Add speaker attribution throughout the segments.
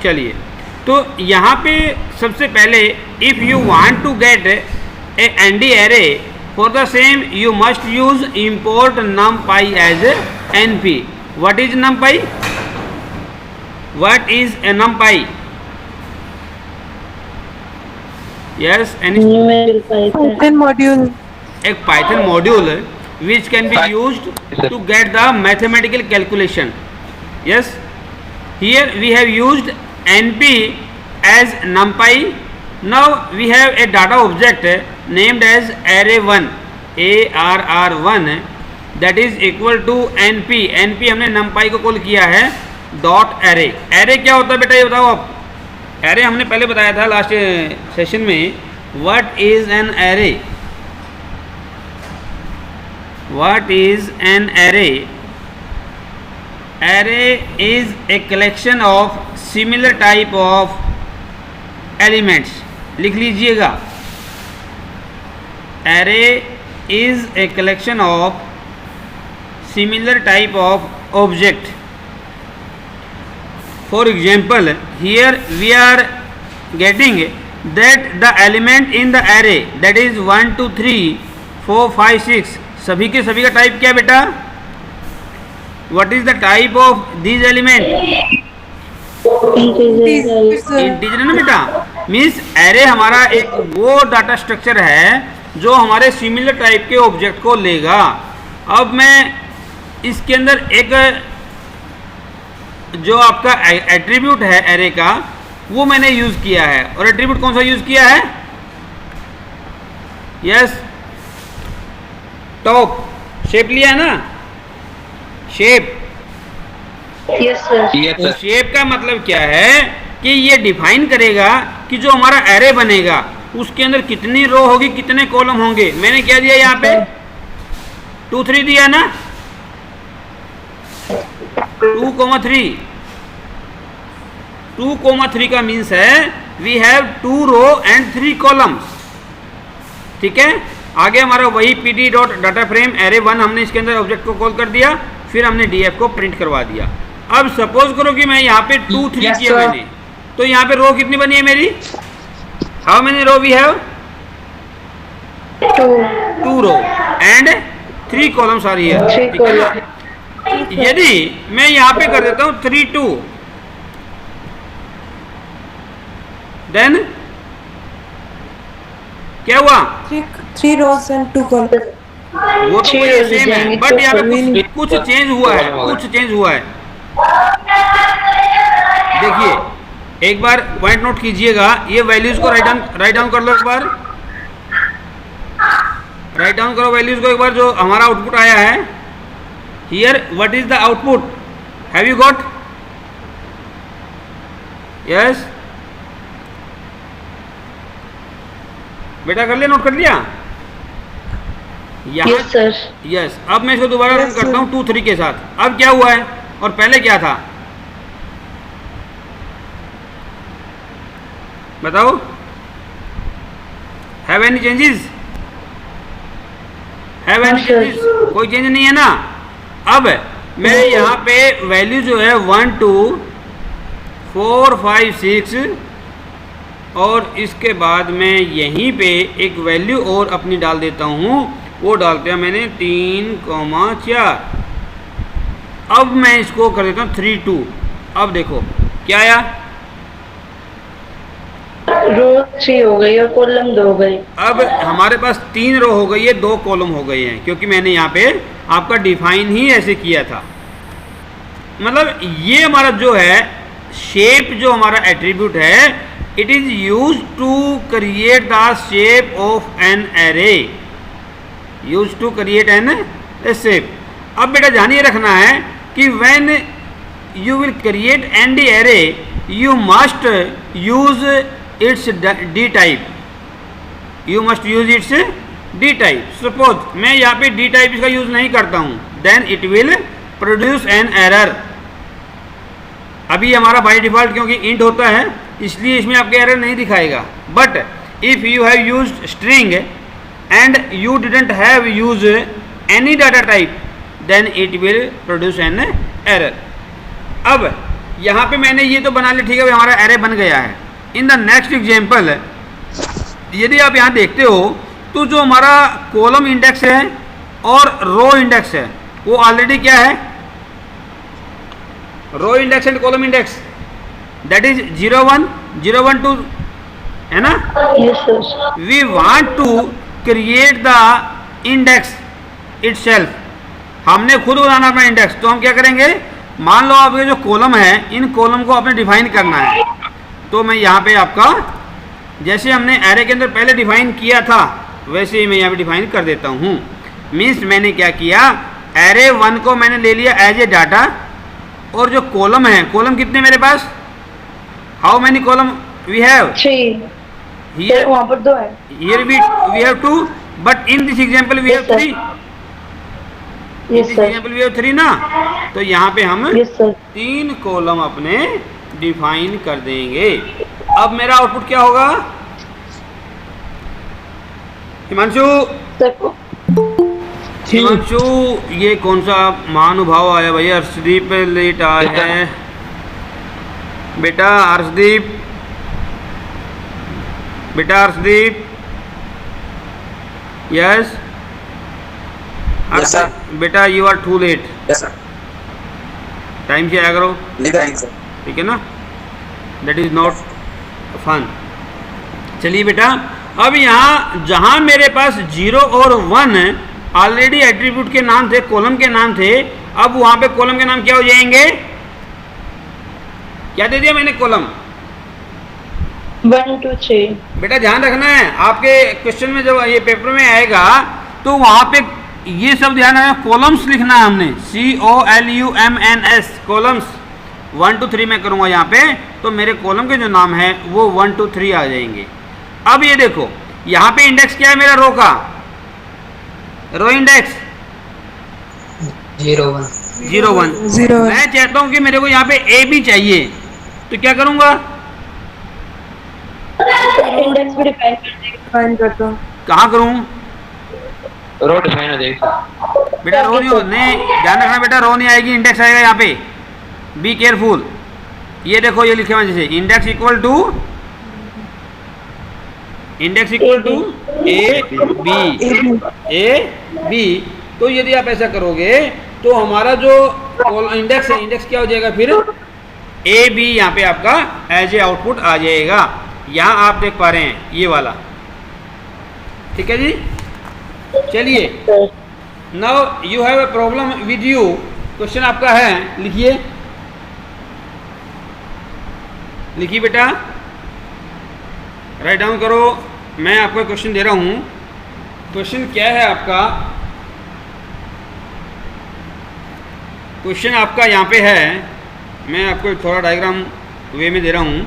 Speaker 1: चलिए, तो यहाँ पे सबसे पहले if you want to get a ND array for the same you must use import numpy as np. What is numpy? What is a numpy? Yes, any?
Speaker 2: Python module.
Speaker 1: एक Python module which can be used to get the mathematical calculation. Yes, here we have used np as numpy. Now we have a data object named as array1, arr1, that is equal to np. np हमने numpy को call किया है dot array. array क्या होता है बेटा, ये बताओ आप. array हमने पहले बताया था लास्ट सेशन में. what is an array? What is an array? Array is a collection of similar type of elements. लिख लीजिएगा. Array is a collection of similar type of object. For example, here we are getting that the element in the array, that is 1 2 3 4 5 6, सभी के सभी का type क्या बेटा? What is the type of these element? Integer ना बेटा. Means array हमारा एक वो डाटा स्ट्रक्चर है जो हमारे सिमिलर टाइप के ऑब्जेक्ट को लेगा. अब मैं इसके अंदर एक जो आपका एट्रीब्यूट है एरे का वो मैंने यूज किया है. और एट्रीब्यूट कौन सा यूज किया है? Yes, top. शेप लिया है ना, शेप.
Speaker 2: Yes sir.
Speaker 1: तो शेप का मतलब क्या है कि ये डिफाइन करेगा कि जो हमारा एरे बनेगा उसके अंदर कितनी रो होगी, कितने कॉलम होंगे. मैंने क्या दिया यहाँ पे? 2 3 दिया ना. 2,3. 2,3 का मीन्स है we have 2 row and 3 columns. ठीक है. आगे हमारा वही pd dot data frame array1 हमने इसके अंदर ऑब्जेक्ट को कॉल कर दिया, फिर हमने df को प्रिंट करवा दिया. अब सपोज करो कि मैं यहाँ पे 2 3 किया मैंने, तो यहाँ पे रो कितनी बनी है मेरी? How many row we have? 2 row and 3 columns are here. ठीक है ना. यदि मैं यहाँ पे कर देता हूँ 3 2, देन क्या हुआ?
Speaker 2: 3 rows and 2 columns.
Speaker 1: वो तो वही सेम है, बट यहाँ पे कुछ चेंज हुआ है. कुछ चेंज हुआ है. देखिए, एक बार पॉइंट नोट कीजिएगा. ये वैल्यूज को राइट डाउन कर लो. एक बार राइट डाउन करो वैल्यूज को एक बार, जो हमारा आउटपुट आया है. Here what is the output? Have you got? Yes बेटा, कर लिया? नोट कर लिया?
Speaker 2: Yes sir.
Speaker 1: यस. अब मैं इसको दोबारा रन करता हूँ 2 3 के साथ. अब क्या हुआ है और पहले क्या था बताओ? Have any changes? Have any changes? कोई चेंज नहीं है ना. अब मैं यहाँ पे वैल्यू जो है 1 2 4 5 6 और इसके बाद मैं यहीं पे एक वैल्यू और अपनी डाल देता हूँ. वो डालते हैं मैंने 3,4. अब मैं इसको कर देता हूँ 3 2. अब देखो क्या आया?
Speaker 2: रो 3 हो गई और कॉलम 2 हो गई.
Speaker 1: अब हमारे पास 3 रो हो गई है, 2 कॉलम हो गए हैं, क्योंकि मैंने यहाँ पे आपका डिफाइन ही ऐसे किया था. मतलब ये हमारा जो है शेप, जो हमारा एट्रीब्यूट है, it is used to create the shape of an array. Used to create an shape. अब बेटा ध्यान ये रखना है कि when you will create any array you must use its d type. You must use its d type. Suppose मैं यहाँ पे d type इसका यूज नहीं करता हूँ, then it will produce an error. अभी हमारा बाय डिफॉल्ट क्योंकि इंट होता है इसलिए इसमें आपके एरर नहीं दिखाएगा. But if you have used string and you didn't have use any data type then it will produce an error. अब यहाँ पे मैंने ये तो बना लिया, ठीक है, हमारा एरे बन गया है। इन द नेक्स्ट एग्जाम्पल, यदि आप यहाँ देखते हो तो जो हमारा कॉलम इंडेक्स है और रो इंडेक्स है वो ऑलरेडी क्या है, row index and column index, that is 0 1 0 1 2, है ना।
Speaker 2: Yes, sir.
Speaker 1: We want to create the index itself, हमने खुद बनाना अपना इंडेक्स। तो हम क्या करेंगे, मान लो आपके जो कॉलम है, इन कॉलम को आपने डिफाइन करना है। तो मैं यहाँ पे आपका, जैसे हमने एरे के अंदर पहले डिफाइन किया था वैसे ही मैं यहाँ पे डिफाइन कर देता हूँ। मीन्स मैंने क्या किया, एरे 1 को मैंने ले लिया एज ए डाटा, और जो कॉलम है, कॉलम कितने मेरे पास, how many column we have,
Speaker 2: 3.
Speaker 1: Here
Speaker 2: वहाँ पर 2 है.
Speaker 1: Here we have 2, but in this example we have 3।
Speaker 2: Yes, sir.
Speaker 1: Example we have 3 ना, तो यहाँ पे हम
Speaker 2: Yes, sir.
Speaker 1: 3 कॉलम अपने डिफाइन कर देंगे। अब मेरा आउटपुट क्या होगा, हिमांशु,
Speaker 2: Sir.
Speaker 1: हिमांशु ये कौन सा महानुभाव आया भैया, अर्शदीप लेट आया है बेटा, अर्शदीप, बेटा अर्शदीप, यस
Speaker 3: Yes, sir.
Speaker 1: बेटा you are too late,
Speaker 3: Yes, sir.
Speaker 1: Time से आया करो,
Speaker 3: लिख रहे हैं सर।
Speaker 1: ठीक है ना, दैट इज नॉट फन। चलिए बेटा, अब यहाँ जहाँ मेरे पास 0 और 1 ऑलरेडी एट्रीब्यूट के नाम थे, कॉलम के नाम थे, अब वहाँ पे कॉलम के नाम क्या हो जाएंगे, क्या दे दिया मैंने कॉलम,
Speaker 2: 1 2 3.
Speaker 1: बेटा ध्यान रखना है, आपके क्वेश्चन में जब ये पेपर में आएगा तो वहाँ पे ये सब ध्यान रखना, कॉलम्स लिखना है हमने, COLUMNS, कॉलम्स। 1 2 3 मैं करूँगा यहाँ पे, तो मेरे कॉलम के जो नाम है वो 1 2 3 आ जाएंगे। अब ये देखो यहाँ पे इंडेक्स क्या है मेरा, रो का, रो इंडेक्स
Speaker 3: 0 1
Speaker 1: 0 1
Speaker 2: 0 1.
Speaker 1: मैं चाहता हूँ कि मेरे को यहाँ पे ए भी चाहिए, तो क्या करूँगा,
Speaker 2: इंडेक्स भी डिफाइन कर दो.
Speaker 1: कहाँ करूँ
Speaker 3: रो डिफाइन हो जाएगी।
Speaker 1: बेटा, रो नहीं, ध्यान रखना बेटा, रो नहीं आएगी, इंडेक्स आएगा यहाँ पे, बी केयरफुल। ये देखो ये लिखे हुआ जैसे index equal to A B, तो यदि आप ऐसा करोगे तो हमारा जो इंडेक्स है, इंडेक्स क्या हो जाएगा फिर, ए बी यहाँ पे आपका एज ए आउटपुट आ जाएगा। यहाँ आप देख पा रहे हैं ये वाला, ठीक है जी। चलिए, now you have a problem with you, question आपका है, लिखिए, लिखिए बेटा, राइट डाउन करो। मैं आपको क्वेश्चन दे रहा हूँ, क्वेश्चन क्या है आपका, क्वेश्चन आपका यहाँ पे है, मैं आपको थोड़ा डायग्राम वे में दे रहा हूँ।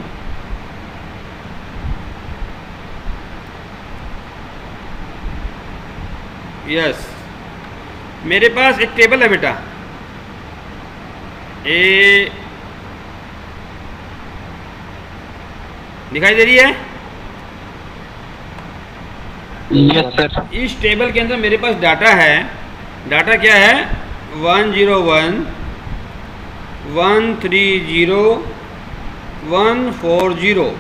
Speaker 1: यस, मेरे पास एक टेबल है बेटा, ए दिखाई दे रही है,
Speaker 3: यस सर।
Speaker 1: इस टेबल के अंदर मेरे पास डाटा है, डाटा क्या है, 101 130 140,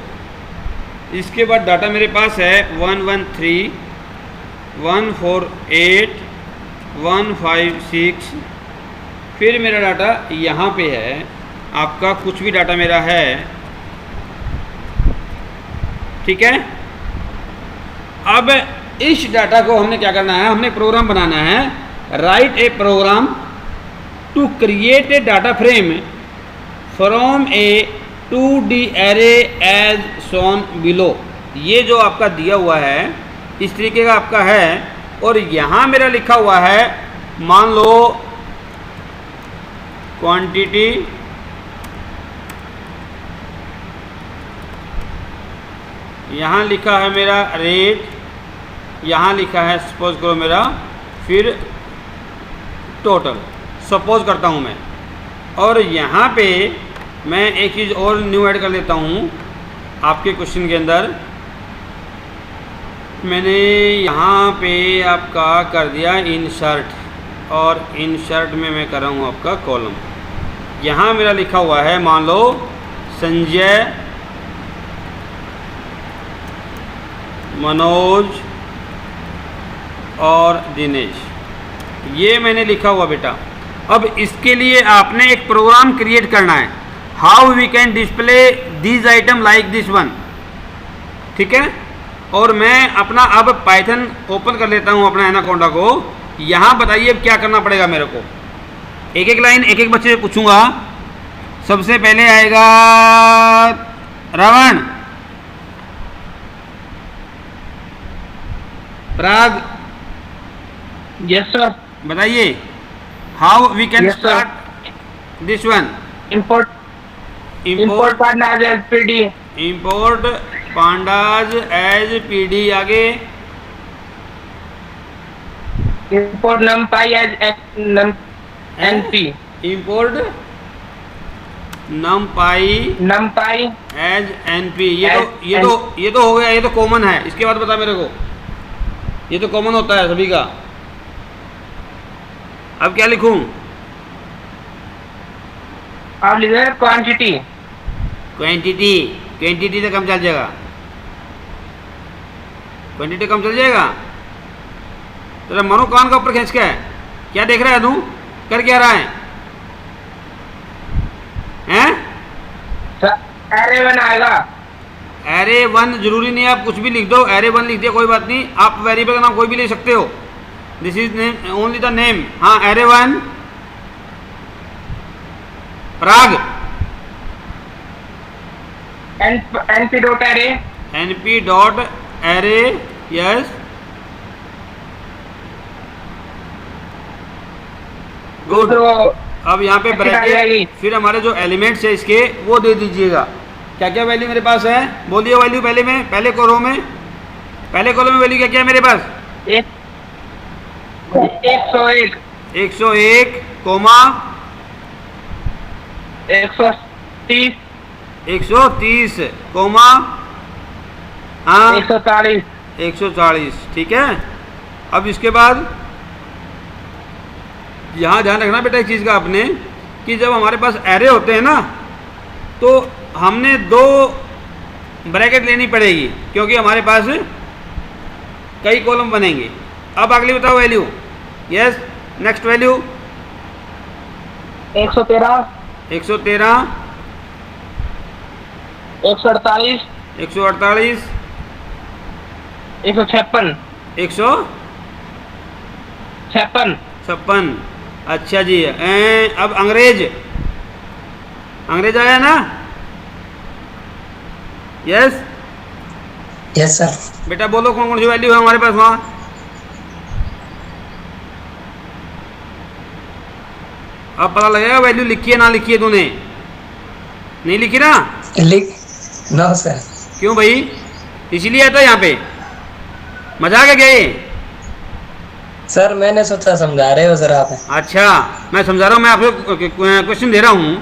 Speaker 1: इसके बाद डाटा मेरे पास है 113 148 156, फिर मेरा डाटा यहाँ पे है, आपका कुछ भी डाटा मेरा है, ठीक है। अब इस डाटा को हमने क्या करना है, हमने प्रोग्राम बनाना है, write a program to create a data frame from a 2D array as shown below. ये जो आपका दिया हुआ है इस तरीके का आपका है, और यहाँ मेरा लिखा हुआ है, मान लो क्वांटिटी यहाँ लिखा है मेरा रेट, यहाँ लिखा है सपोज करो मेरा, फिर टोटल सपोज करता हूँ मैं, और यहाँ पे मैं एक चीज़ और न्यू ऐड कर लेता हूँ आपके क्वेश्चन के अंदर। मैंने यहाँ पे आपका कर दिया इंसर्ट, और इंसर्ट में मैं कर रहा हूँ आपका कॉलम, यहाँ मेरा लिखा हुआ है, मान लो संजय, मनोज और दिनेश, ये मैंने लिखा हुआ बेटा। अब इसके लिए आपने एक प्रोग्राम क्रिएट करना है, how we can display this item like this one, ठीक है। और मैं अपना अब पाइथन ओपन कर लेता हूँ अपना एनाकोंडा को। यहाँ बताइए अब क्या करना पड़ेगा मेरे को। एक एक लाइन एक एक बच्चे से पूछूंगा। सबसे पहले आएगा रावण, प्राग,
Speaker 3: यस सर।
Speaker 1: बताइए how we can
Speaker 3: Yes, sir.
Speaker 1: Start this one.
Speaker 3: Import partner as PD.
Speaker 1: Import pandas as PD. आगे
Speaker 3: import numpy as NP.
Speaker 1: Import numpy as NP. ये तो हो गया, ये तो कॉमन है। इसके बाद बता मेरे को, ये तो कॉमन होता है सभी का। अब क्या लिखूं?
Speaker 3: आप लिख रहे हैं क्वांटिटी।
Speaker 1: क्वांटिटी तो कम चल जाएगा, क्वांटिटी कम चल जाएगा। तेरा मनो कान का ऊपर खींच के है, क्या देख रहा है तू? कर क्या रहा है? हैं?
Speaker 3: एरे वन आएगा।
Speaker 1: एरे वन जरूरी नहीं है, आप कुछ भी लिख दो, एरे वन लिख दिया कोई बात नहीं। आप वेरिएबल का नाम कोई भी ले सकते हो, this is name only the name. हाँ, एरे वन प्राग,
Speaker 3: NP dot array.
Speaker 1: NP dot array, yes good. अब यहाँ पे ब्रैकेट, फिर हमारे जो एलिमेंट्स है इसके वो दे दीजिएगा। क्या क्या वैल्यू मेरे पास है? बोलिए वैल्यू पहले में, पहले कॉलम में, पहले कॉलम में वैल्यू क्या क्या है मेरे पास?
Speaker 3: 101
Speaker 1: 101 कोमा
Speaker 3: 130
Speaker 1: 130 कोमा हाँ
Speaker 3: 140
Speaker 1: 140, ठीक है। अब इसके बाद यहाँ ध्यान रखना बेटा एक चीज़ का आपने, कि जब हमारे पास एरे होते हैं ना, तो हमने दो ब्रैकेट लेनी पड़ेगी, क्योंकि हमारे पास कई कॉलम बनेंगे। अब अगली बताओ वैल्यू। Yes, next value
Speaker 3: 113
Speaker 1: 113
Speaker 3: 148
Speaker 1: 148
Speaker 3: 156
Speaker 1: 156। अच्छा जी। अब अंग्रेज आया ना? Yes
Speaker 4: yes sir.
Speaker 1: बेटा बोलो कौन कौन सी वैल्यू है हमारे पास वहाँ? अब पता लगेगा वैल्यू लिखी है ना लिखी है तूने। नहीं लिखी ना?
Speaker 4: No sir.
Speaker 1: क्यों भाई? इसलिए आता यहाँ पे मजाक है क्या ये?
Speaker 4: सर मैंने सोचा समझा रहे हो सर आप।
Speaker 1: अच्छा, मैं समझा रहा हूँ, मैं आपको क्वेश्चन दे रहा हूँ,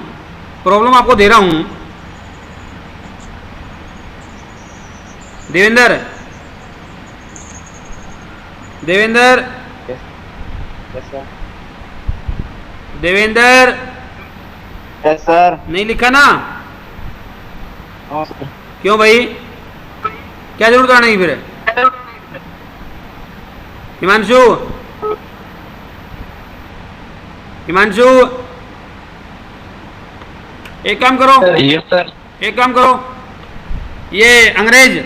Speaker 1: प्रॉब्लम आपको दे रहा हूँ। Devendra Devendra
Speaker 3: yes sir.
Speaker 1: नहीं लिखा ना?
Speaker 3: हाँ सर।
Speaker 1: क्यों भाई, क्या जरूरत आने की फिर? हिमांशु एक काम करो,
Speaker 3: यस सर।
Speaker 1: एक काम करो, ये अंग्रेज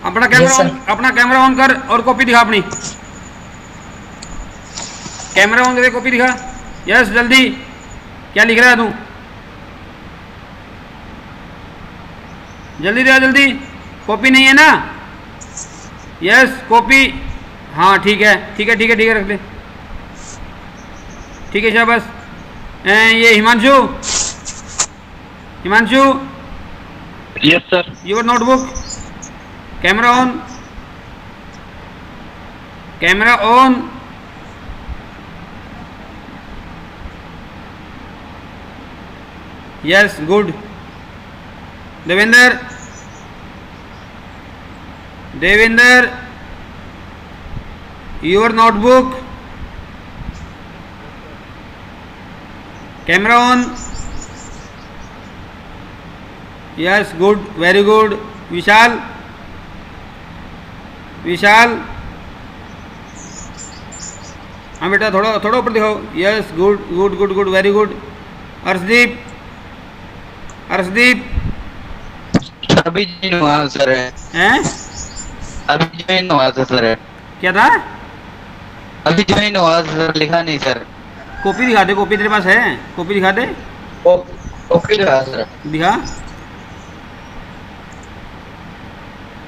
Speaker 1: अपना कैमरा
Speaker 4: Yes, sir.
Speaker 1: अपना कैमरा ऑन कर और कॉपी दिखा अपनी। कैमरा ऑन करके कॉपी दिखा। यस जल्दी, क्या लिख रहा है तू? जल्दी दिखा, जल्दी। कॉपी नहीं है ना? यस कॉपी, हाँ ठीक है ठीक है ठीक है ठीक है, रख दे। ठीक है शाबाश। ये Himanshu
Speaker 3: yes sir.
Speaker 1: Your notebook, camera on, camera on. Yes good. Devendra your notebook, camera on. Yes good, very good. Vishal, Vishal, हाँ बेटा थोड़ा थोड़ा ऊपर दिखाओ। Yes good good good good, very good. Arshdeep, Arshdeep
Speaker 3: अभी ज्वाइन हुआ सर।
Speaker 1: हैं?
Speaker 3: अभी ज्वाइन हुआ था सर।
Speaker 1: क्या था?
Speaker 3: अभी ज्वाइन हुआ सर, लिखा नहीं सर।
Speaker 1: कॉपी दिखा दे, कॉपी तेरे पास है? कॉपी दिखा दे,
Speaker 3: ओके रहा सर।
Speaker 1: दिखा।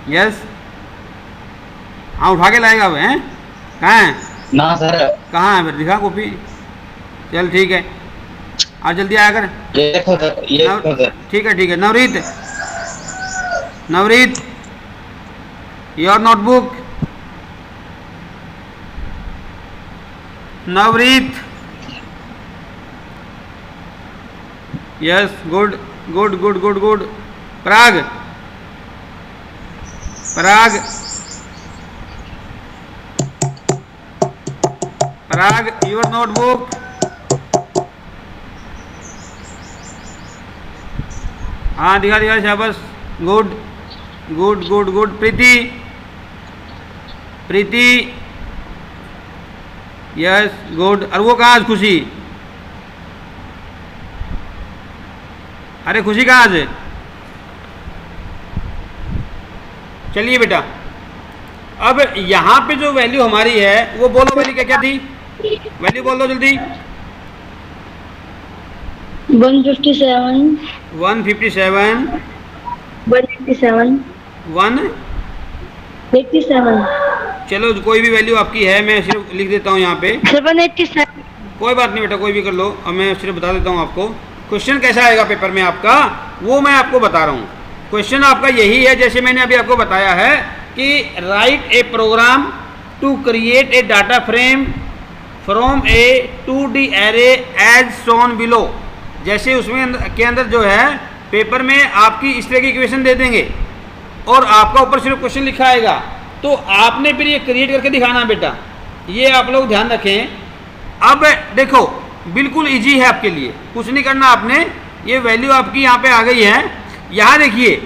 Speaker 1: यस, हाँ उठा के लाएगा अब, हैं? कहाँ है?
Speaker 3: ना सर,
Speaker 1: कहाँ है फिर? दिखा कॉपी। चल ठीक है, आ जल्दी आया कर।
Speaker 3: ये देखो सर, ये देखो सर।
Speaker 1: ठीक है ठीक है। Navreet, Navreet your notebook. Navreet, yes good good good good good. Parag, Parag, Parag your notebook. हाँ दिखा दिखा, शाबाश, गुड गुड गुड गुड। प्रीति, प्रीति, यस गुड। और वो कहाँ आज खुशी? अरे खुशी कहाँ आज? चलिए बेटा, अब यहाँ पे जो वैल्यू हमारी है वो बोलो, वैल्यू क्या क्या थी? वैल्यू बोल दो जल्दी।
Speaker 2: 157,
Speaker 1: 157,
Speaker 2: 187,
Speaker 1: 1। चलो कोई भी वैल्यू आपकी है, मैं सिर्फ लिख देता हूँ यहाँ पे।
Speaker 2: 787।
Speaker 1: कोई बात नहीं बेटा, कोई भी कर लो। अब मैं सिर्फ बता देता हूँ आपको क्वेश्चन कैसा आएगा पेपर में आपका, वो मैं आपको बता रहा हूँ। क्वेश्चन आपका यही है, जैसे मैंने अभी आपको बताया है कि write a program to create a data frame from a 2D array as shown below. जैसे उसमें के अंदर जो है पेपर में आपकी इस तरह की इक्वेशन दे देंगे और आपका ऊपर सिर्फ क्वेश्चन लिखा आएगा, तो आपने फिर ये क्रिएट करके दिखाना बेटा। ये आप लोग ध्यान रखें। अब देखो बिल्कुल इजी है आपके लिए, कुछ नहीं करना आपने। ये वैल्यू आपकी यहाँ पे आ गई है। यहाँ देखिए,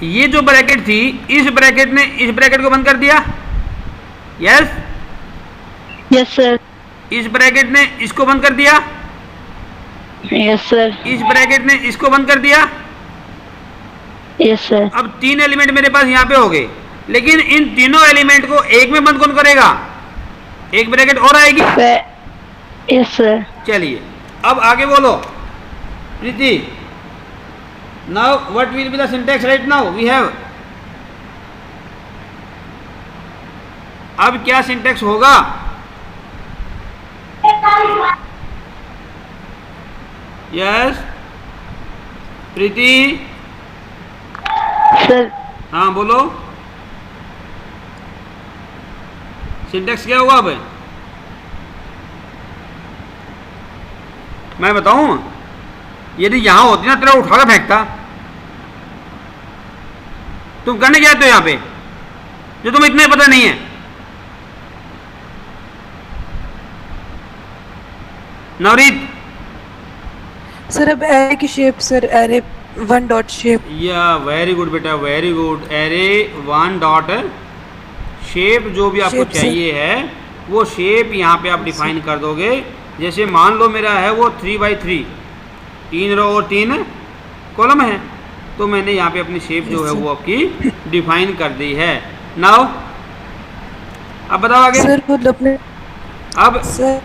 Speaker 1: ये जो ब्रैकेट थी, इस ब्रैकेट ने इस ब्रैकेट को बंद कर दिया। Yes
Speaker 2: yes sir.
Speaker 1: इस ब्रैकेट ने इसको बंद कर दिया।
Speaker 2: Yes sir.
Speaker 1: इस ब्रैकेट ने इसको बंद कर दिया।
Speaker 2: Yes sir.
Speaker 1: अब 3 एलिमेंट मेरे पास यहाँ पे हो गए, लेकिन इन तीनों एलिमेंट को एक में बंद कौन करेगा? एक ब्रैकेट और आएगी।
Speaker 2: Yes sir.
Speaker 1: चलिए अब आगे बोलो Preeti. Now what will be the syntax right now we have. अब क्या सिंटैक्स होगा? यस प्रीति,
Speaker 2: सर
Speaker 1: हाँ बोलो, सिंटैक्स क्या होगा? अब मैं बताऊं, यदि यहां होती ना तेरा उठाकर फेंकता। तुम करने क्या आते हो यहाँ पे जो तुम्हें इतना ही पता नहीं है? नवरीत,
Speaker 5: सर अब एरे की shape sir, array 1 dot shape.
Speaker 1: या वेरी गुड बेटा, very good. Array 1 dot shape, जो भी आपको
Speaker 5: शेप,
Speaker 1: चाहिए है वो शेप यहाँ पे आप डिफाइन कर दोगे। जैसे मान लो मेरा है वो 3x3, 3 रो और 3 कॉलम है, तो मैंने यहाँ पे अपनी शेप जो है वो आपकी डिफाइन कर दी है। नाउ अब बताओ आगे।
Speaker 5: सर वो अपने
Speaker 1: अब
Speaker 5: सर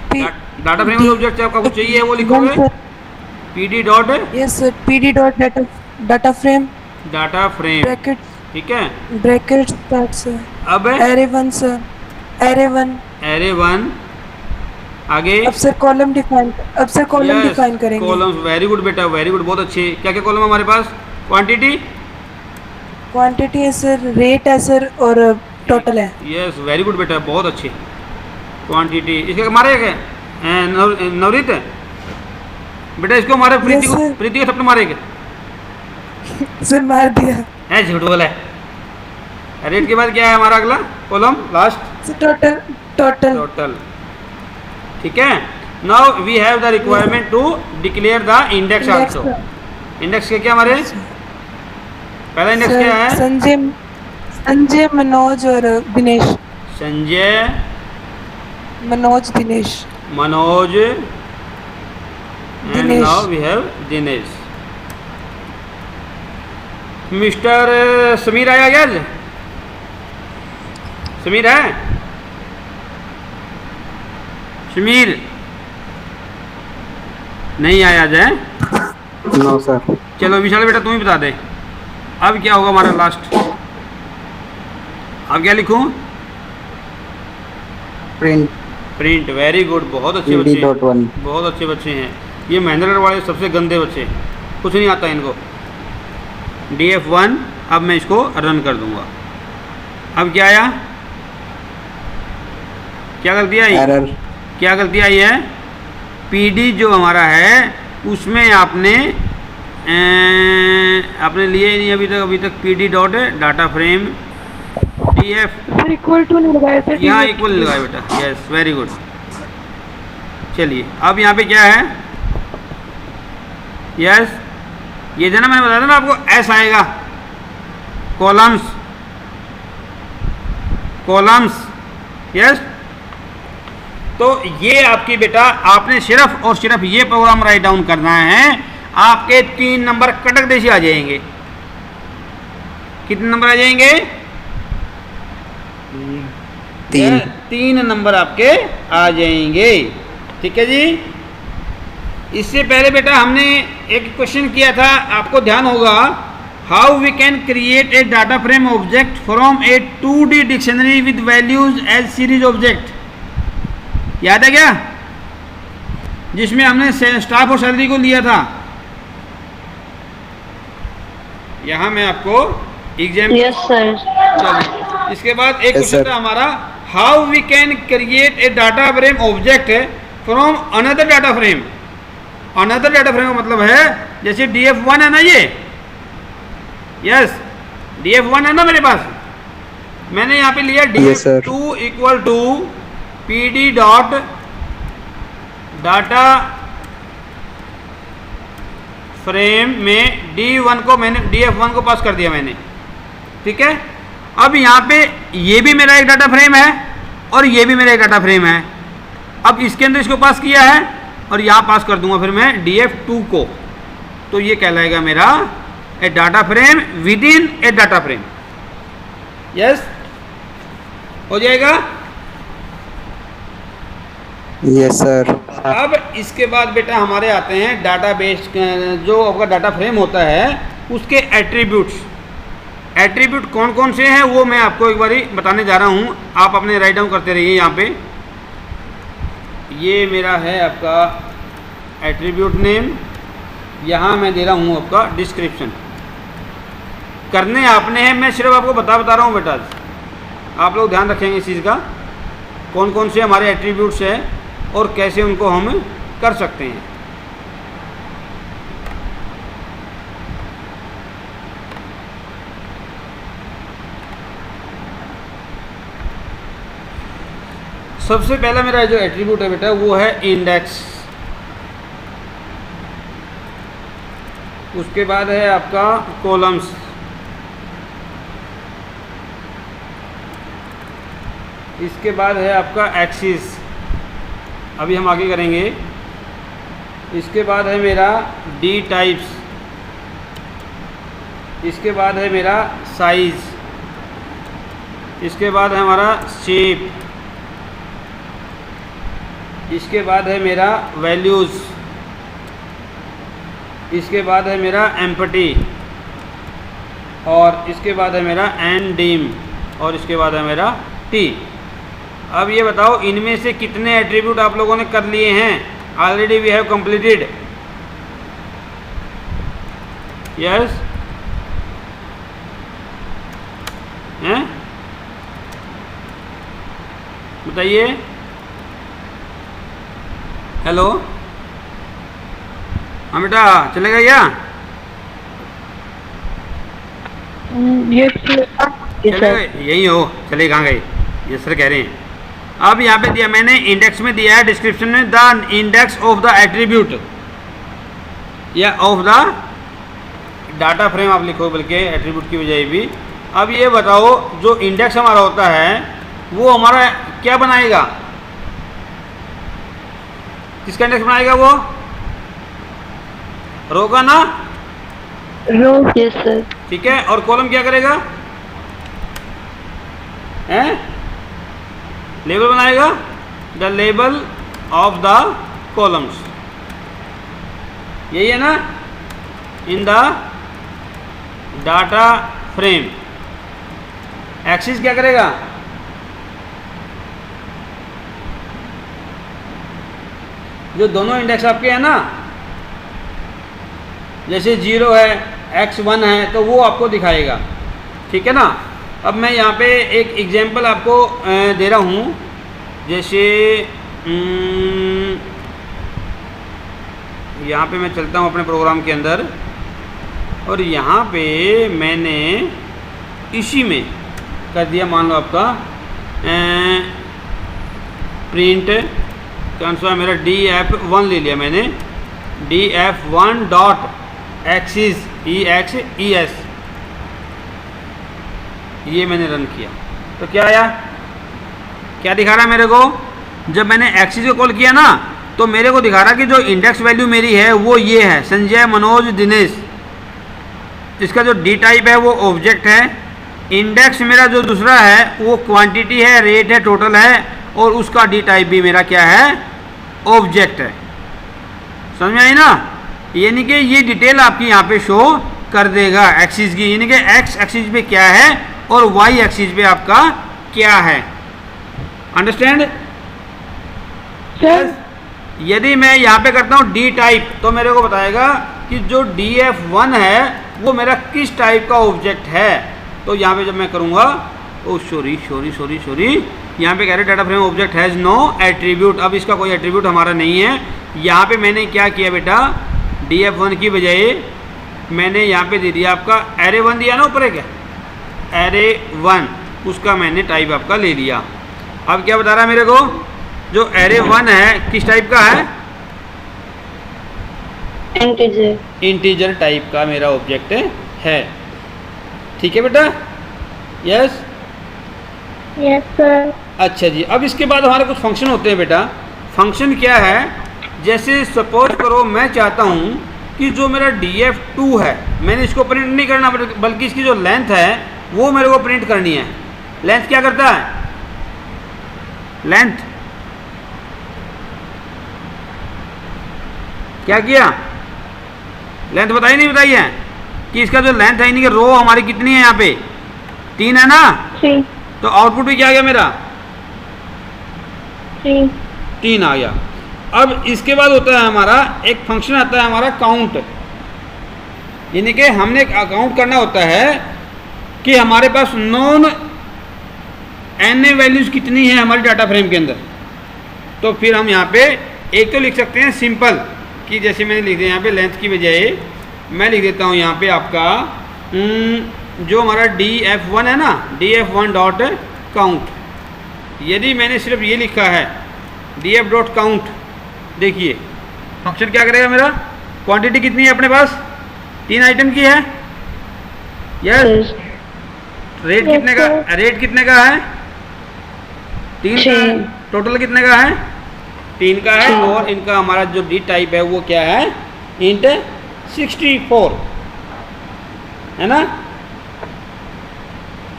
Speaker 1: डाटा फ्रेम ऑब्जेक्ट आपका कुछ चाहिए वो लिखोगे। pd dot,
Speaker 5: yes sir, pd dot data frame,
Speaker 1: data frame,
Speaker 5: bracket,
Speaker 1: ठीक है।
Speaker 5: Bracket start sir.
Speaker 1: अब
Speaker 5: एरे 1 सर, एरे 1।
Speaker 1: एरे 1 आगे।
Speaker 5: अब सर कॉलम डिफाइन, अब सर कॉलम डिफाइन करेंगे।
Speaker 1: कॉलम्स, वेरी गुड बेटा, वेरी गुड, बहुत अच्छे। क्या क्या कॉलम हमारे पास? क्वांटिटी,
Speaker 5: क्वांटिटी है सर, रेट है सर, और टोटल है।
Speaker 1: यस वेरी गुड बेटा, बहुत अच्छे। क्वांटिटी, इसके मारे क्या? नवरीत बेटा इसको मारे, प्रीति
Speaker 5: Yes,
Speaker 1: को,
Speaker 5: sir.
Speaker 1: प्रीति को थप्पड़ मारेगा।
Speaker 5: सर मार दिया।
Speaker 1: है झूठ बोला है। रेट के बाद क्या है हमारा अगला column last?
Speaker 5: Sir total, total.
Speaker 1: Total, ठीक है। Now we have the requirement to declare the index also. Index क्या हमारे पहला इंडेक्स क्या है?
Speaker 5: संजय मनोज और Dinesh.
Speaker 1: Sanjay
Speaker 5: Manoj Dinesh.
Speaker 1: Manoj and
Speaker 5: Dinesh.
Speaker 1: Now we have Dinesh. Mister Sameer आया क्या आज? समीर है? समीर नहीं आया आज है?
Speaker 6: No sir.
Speaker 1: चलो विशाल बेटा तुम ही बता दे अब क्या होगा हमारा लास्ट। अब क्या लिखूं?
Speaker 6: प्रिंट।
Speaker 1: प्रिंट। वेरी गुड, बहुत अच्छे बच्चे हैं,
Speaker 6: PD.1।
Speaker 1: बहुत अच्छे बच्चे हैं। ये महेंद्रगढ़ वाले सबसे गंदे बच्चे, कुछ नहीं आता इनको। DF1 अब मैं इसको रन कर दूंगा। अब क्या आया? क्या गलती आई?
Speaker 6: एरर।
Speaker 1: क्या गलती आई है? PD जो हमारा है उसमें आपने लिए नहीं अभी तक PD dot data frame DF
Speaker 5: sir equal to नहीं लगाया था।
Speaker 1: यहाँ इक्वल लगाया बेटा। Yes very good. चलिए अब यहाँ पे क्या है? यस ये जो ना मैंने बताया था ना आपको S आएगा, कॉलम्स। यस तो ये आपकी बेटा आपने सिर्फ और सिर्फ ये प्रोग्राम राइट डाउन करना है, आपके 3 नंबर कटक देशी आ जाएंगे। कितने नंबर आ जाएंगे? 3 नंबर आपके आ जाएंगे। ठीक है जी। इससे पहले बेटा हमने एक क्वेश्चन किया था, आपको ध्यान होगा, how we can create a data frame object from a 2D dictionary with values as series object. याद है क्या? जिसमें हमने स्टाफ और सैलरी को लिया था। यहां मैं आपको एग्जाम्पल।
Speaker 2: Yes sir.
Speaker 1: चलिए इसके बाद एक क्वेश्चन था हमारा, how we can create a data frame object from another data frame. Another data frame का मतलब है जैसे DF1 है ना, ये यस DF1 है ना मेरे पास, मैंने यहाँ पे लिया DF2 equal to PD dot data frame में D1 को मैंने DF1 को पास कर दिया मैंने। ठीक है। अब यहाँ पे ये भी मेरा एक डाटा फ्रेम है और ये भी मेरा एक डाटा फ्रेम है। अब इसके अंदर इसको पास किया है और यहाँ पास कर दूंगा फिर मैं DF2 को, तो ये कहलाएगा मेरा a data frame with in a data frame. Yes हो जाएगा।
Speaker 6: Yes sir.
Speaker 1: अब इसके बाद बेटा हमारे आते हैं डाटाबेस, जो आपका डाटा फ्रेम होता है उसके एट्रीब्यूट्स। एट्रीब्यूट कौन कौन से हैं वो मैं आपको एक बारी बताने जा रहा हूँ, आप अपने राइट डाउन करते रहिए। यहाँ पे ये मेरा है आपका एट्रीब्यूट नेम, यहाँ मैं दे रहा हूँ आपका डिस्क्रिप्शन। करने आपने हैं, मैं सिर्फ आपको बता रहा हूँ बेटा, आप लोग ध्यान रखेंगे इस चीज़ का, कौन कौन से हमारे एट्रीब्यूट्स हैं और कैसे उनको हम कर सकते हैं। सबसे पहला मेरा जो एट्रीब्यूट है बेटा वो है इंडेक्स, उसके बाद है आपका कॉलम्स, इसके बाद है आपका एक्सिस, अभी हम आगे करेंगे। इसके बाद है मेरा डी टाइप्स, इसके बाद है मेरा साइज, इसके बाद है हमारा शेप, इसके बाद है मेरा वैल्यूज़, इसके बाद है मेरा एम्पटी, और इसके बाद है मेरा एंड डीम, और इसके बाद है मेरा टी। अब ये बताओ इनमें से कितने एट्रीब्यूट आप लोगों ने कर लिए हैं? Already we have completed. Yes हैं, बताइए। हेलो, हाँ बेटा चलेगा क्या?
Speaker 2: ये
Speaker 1: चलेगा, यहीं हो, चले कहाँ गए? ये सर कह रहे हैं अब यहाँ पे दिया मैंने, इंडेक्स में दिया है डिस्क्रिप्शन में, the index of the attribute या ऑफ द डाटा फ्रेम आप लिखो, बल्कि एट्रीब्यूट की बजाय भी। अब ये बताओ जो इंडेक्स हमारा होता है वो हमारा क्या बनाएगा, किसका इंडेक्स बनाएगा, वो रो का ना,
Speaker 2: रो। Yes sir.
Speaker 1: ठीक है। और कॉलम क्या करेगा, हैं, लेबल बनाएगा, the label of the columns, यही है ना, in the data frame. Axis क्या करेगा, जो दोनों इंडेक्स आपके हैं ना, जैसे 0 है, x1 है, तो वो आपको दिखाएगा, ठीक है ना। अब मैं यहाँ पे एक एग्जांपल आपको दे रहा हूँ, जैसे यहाँ पे मैं चलता हूँ अपने प्रोग्राम के अंदर, और यहाँ पे मैंने इसी में कर दिया, मान लो आपका प्रिंट कौन सा मेरा df1 ले लिया मैंने, df1 डॉट एक्सिस EX ये मैंने रन किया, तो क्या आया, क्या दिखा रहा है मेरे को, जब मैंने एक्सिस को कॉल किया ना तो मेरे को दिखा रहा कि जो इंडेक्स वैल्यू मेरी है वो ये है, संजय, मनोज, दिनेश। इसका जो डी टाइप है वो ऑब्जेक्ट है, इंडेक्स मेरा जो दूसरा है वो क्वांटिटी है, रेट है, टोटल है, और उसका डी टाइप भी मेरा क्या है, ऑब्जेक्ट है। समझ में आई ना, यानी कि ये डिटेल आपकी यहाँ पे शो कर देगा एक्सिस की, यानी कि एक्स एक्सिस पे क्या है और वाई एक्सिस पे आपका क्या है। अंडरस्टैंड?
Speaker 2: सर
Speaker 1: यदि मैं यहाँ पे करता हूँ डी टाइप तो मेरे को बताएगा कि जो df1 है वो मेरा किस टाइप का ऑब्जेक्ट है। तो यहाँ पे जब मैं करूँगा, ओ सॉरी, यहाँ पे कह रहे data frame object has no attribute. अब इसका कोई एट्रीब्यूट हमारा नहीं है। यहाँ पे मैंने क्या किया बेटा, df1 की बजाय मैंने यहाँ पे दे दिया आपका array1 दिया ना ऊपर है क्या, array1, उसका मैंने टाइप आपका ले लिया। अब क्या बता रहा है मेरे को, जो array1 है किस टाइप का है, इंटीजर टाइप का मेरा ऑब्जेक्ट है। ठीक है बेटा, यस
Speaker 2: यस सर।
Speaker 1: अच्छा जी, अब इसके बाद हमारे कुछ फंक्शन होते हैं बेटा। फंक्शन क्या है, जैसे सपोज करो मैं चाहता हूँ कि जो मेरा df2 है मैंने इसको प्रिंट नहीं करना, बल्कि इसकी जो लेंथ है वो मेरे को प्रिंट करनी है। लेंथ क्या करता है, लेंथ क्या किया, लेंथ बताई नहीं, बताई है कि इसका जो लेंथ है, यानी कि रो हमारी कितनी है, यहाँ पे 3 है ना,
Speaker 2: 3
Speaker 1: तो आउटपुट भी क्या आ गया मेरा, 3 आ गया। अब इसके बाद होता है हमारा एक फंक्शन आता है हमारा काउंट, यानी कि हमने काउंट करना होता है कि हमारे पास नॉन एन वैल्यूज कितनी है हमारे डाटा फ्रेम के अंदर। तो फिर हम यहाँ पे एक तो लिख सकते हैं सिंपल, कि जैसे मैंने लिख दिया यहाँ पे लेंथ की बजाय मैं लिख देता हूँ यहाँ पे आपका जो हमारा df1 है ना, df1 डॉट काउंट। यदि मैंने सिर्फ ये लिखा है df डॉट काउंट, देखिए फंक्शन क्या करेगा मेरा, क्वांटिटी कितनी है अपने पास, 3 आइटम की है, यस। रेट कितने का, रेट कितने का है, 3 का है। टोटल कितने का है, 3 का है। और इनका हमारा जो डी टाइप है वो क्या है, इंट 64 है ना।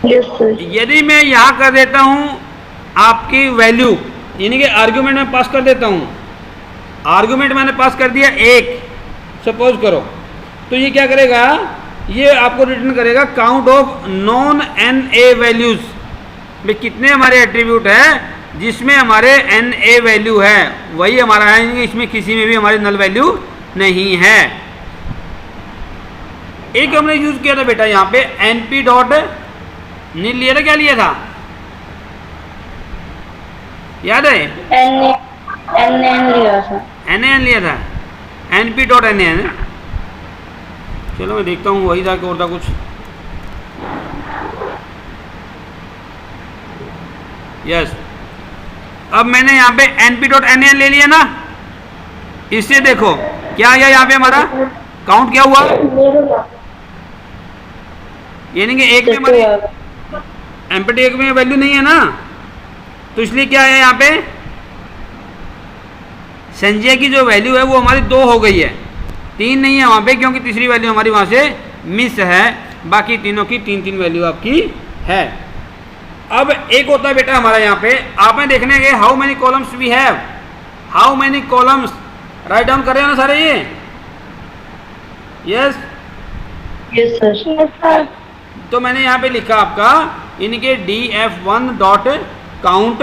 Speaker 2: Yes sir.
Speaker 1: यदि मैं यहाँ कर देता हूँ आपकी वैल्यू, यानी कि आर्ग्यूमेंट में पास कर देता हूँ, आर्ग्यूमेंट मैंने पास कर दिया 1 सपोज करो, तो ये क्या करेगा, ये आपको रिटर्न करेगा count of non N A values. भाई कितने हमारे एट्रीब्यूट है जिसमें हमारे एन ए वैल्यू है, वही हमारा है, इसमें किसी में भी हमारी नल वैल्यू नहीं है। एक हमने यूज किया था बेटा यहाँ पे np डॉट नील लिया था, क्या लिया था याद है,
Speaker 2: एन लिया था,
Speaker 1: एन लिया था, np डॉट एन। चलो मैं देखता हूँ वही था कि और था कुछ, यस अब मैंने यहाँ पे np.nan ले लिया ना, इससे देखो क्या आ गया यहाँ पे हमारा काउंट क्या हुआ, यानी कि एक में हमारी एम्पटी एक में वैल्यू नहीं है ना, तो इसलिए क्या है यहाँ पे संजय की जो वैल्यू है वो हमारी 2 हो गई है, 3 नहीं है वहाँ पे, क्योंकि तीसरी वैल्यू हमारी वहाँ से मिस है। बाकी तीनों की 3-3 वैल्यू आपकी है। अब एक होता है बेटा हमारा यहाँ पे, आपने देखने के how many columns we have, how many columns write down कर रहे हैं ना सारे ये, yes
Speaker 2: Yes, sir. Yes, sir.
Speaker 1: तो मैंने यहाँ पे लिखा आपका इनके df1 डॉट काउंट,